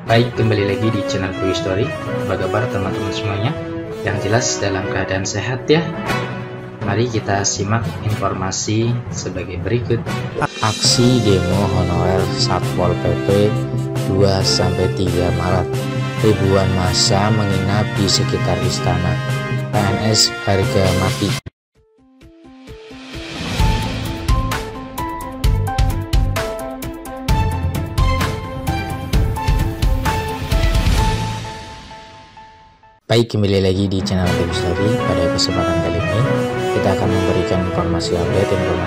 Baik, kembali lagi di channel Quick Story. Apa kabar teman-teman semuanya? Yang jelas dalam keadaan sehat ya. Mari kita simak informasi sebagai berikut. Aksi demo honorer Satpol PP 2-3 Maret. Ribuan massa menginap di sekitar istana. PNS harga mati. Baik, kembali lagi di channel Quick Story. Pada kesempatan kali ini kita akan memberikan informasi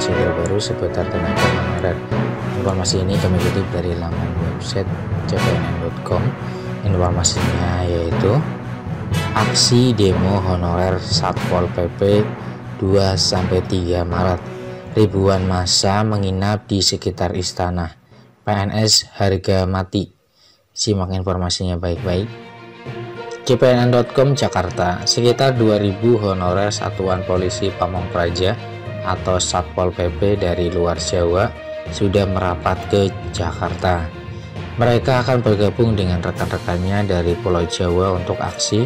terbaru seputar tenaga honorer. Informasi ini kami kutip dari laman website cpnn.com. Informasinya yaitu aksi demo honorer Satpol PP 2-3 Maret. Ribuan massa menginap di sekitar istana. PNS harga mati. Simak informasinya baik-baik. cpnn.com Jakarta, sekitar 2000 honorer Satuan Polisi Pamong Praja atau Satpol PP dari luar Jawa sudah merapat ke Jakarta. Mereka akan bergabung dengan rekan-rekannya dari Pulau Jawa untuk aksi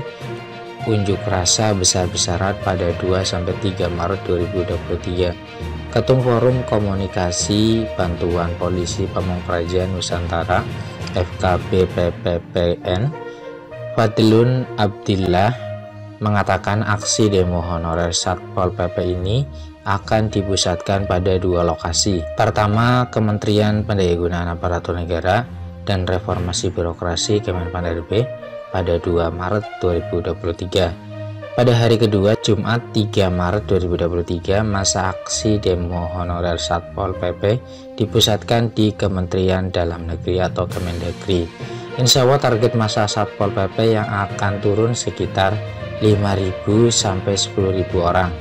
unjuk rasa besar-besaran pada 2-3 Maret 2023. Ketum Forum Komunikasi Bantuan Polisi Pamong Praja Nusantara FKBPPPN Fadlun Abdillah mengatakan aksi demo honorer Satpol PP ini akan dipusatkan pada 2 lokasi. Pertama, Kementerian Pendayagunaan Aparatur Negara dan Reformasi Birokrasi Kemenpan RB pada 2 Maret 2023. Pada hari kedua, Jumat 3 Maret 2023, masa aksi demo honorer Satpol PP dipusatkan di Kementerian Dalam Negeri atau Kemendagri. Insya Allah target masa Satpol PP yang akan turun sekitar 5.000 sampai 10.000 orang.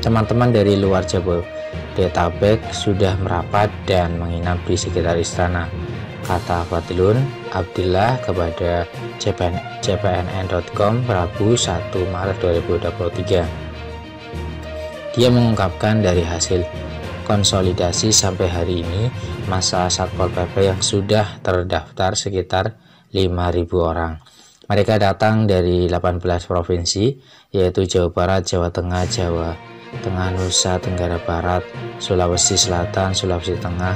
Teman-teman dari luar Jabodetabek sudah merapat dan menginap di sekitar istana, kata Fadlun Abdillah kepada cpnn.com Rabu 1 Maret 2023. Dia mengungkapkan dari hasil konsolidasi sampai hari ini, masa Satpol PP yang sudah terdaftar sekitar 5.000 orang. Mereka datang dari 18 provinsi, yaitu Jawa Barat, Jawa Tengah, Jawa Tengah, Nusa Tenggara Barat, Sulawesi Selatan, Sulawesi Tengah,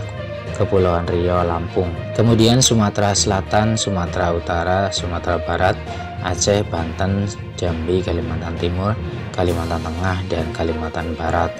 Kepulauan Riau, Lampung. Kemudian Sumatera Selatan, Sumatera Utara, Sumatera Barat, Aceh, Banten, Jambi, Kalimantan Timur, Kalimantan Tengah, dan Kalimantan Barat.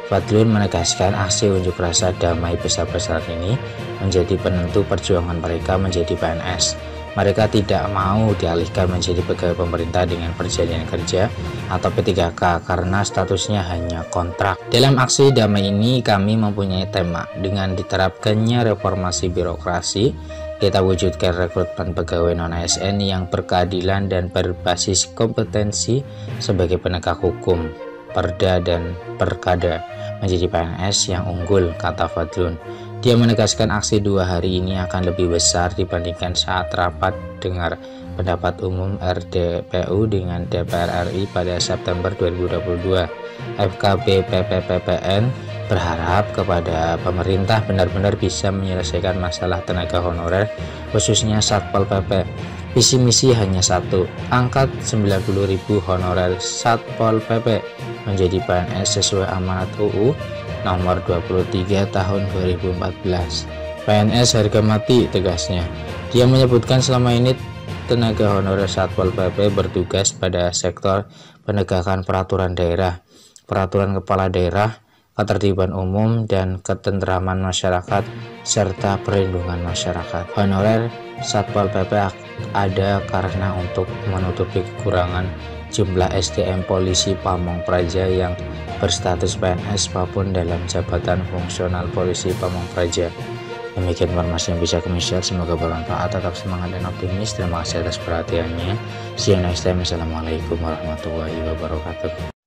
Fadlun menegaskan aksi unjuk rasa damai besar-besaran ini menjadi penentu perjuangan mereka menjadi PNS. Mereka tidak mau dialihkan menjadi pegawai pemerintah dengan perjanjian kerja atau P3K karena statusnya hanya kontrak. Dalam aksi damai ini kami mempunyai tema dengan diterapkannya reformasi birokrasi, kita wujudkan rekrutmen pegawai non-ASN yang berkeadilan dan berbasis kompetensi sebagai penegak hukum, perda dan perkada menjadi PNS yang unggul, kata Fadlun. Dia menegaskan aksi 2 hari ini akan lebih besar dibandingkan saat rapat dengar pendapat umum RDPU dengan DPR RI pada September 2022. FKBPPPN berharap kepada pemerintah benar-benar bisa menyelesaikan masalah tenaga honorer khususnya Satpol PP. Visi misi hanya satu, angkat 90.000 honorer Satpol PP menjadi PNS sesuai amanat UU nomor 23 tahun 2014. PNS harga mati, tegasnya. Dia menyebutkan selama ini tenaga honorer Satpol PP bertugas pada sektor penegakan peraturan daerah, peraturan kepala daerah, ketertiban umum dan ketentraman masyarakat, serta perlindungan masyarakat. Honorer Satpol PP ada karena untuk menutupi kekurangan jumlah SDM Polisi Pamong Praja yang berstatus PNS maupun dalam jabatan fungsional Polisi Pamong Praja. Demikian informasi yang bisa kami share, semoga bermanfaat. Tetap semangat dan optimis. Terima kasih atas perhatiannya. See you next time. Assalamualaikum warahmatullahi wabarakatuh.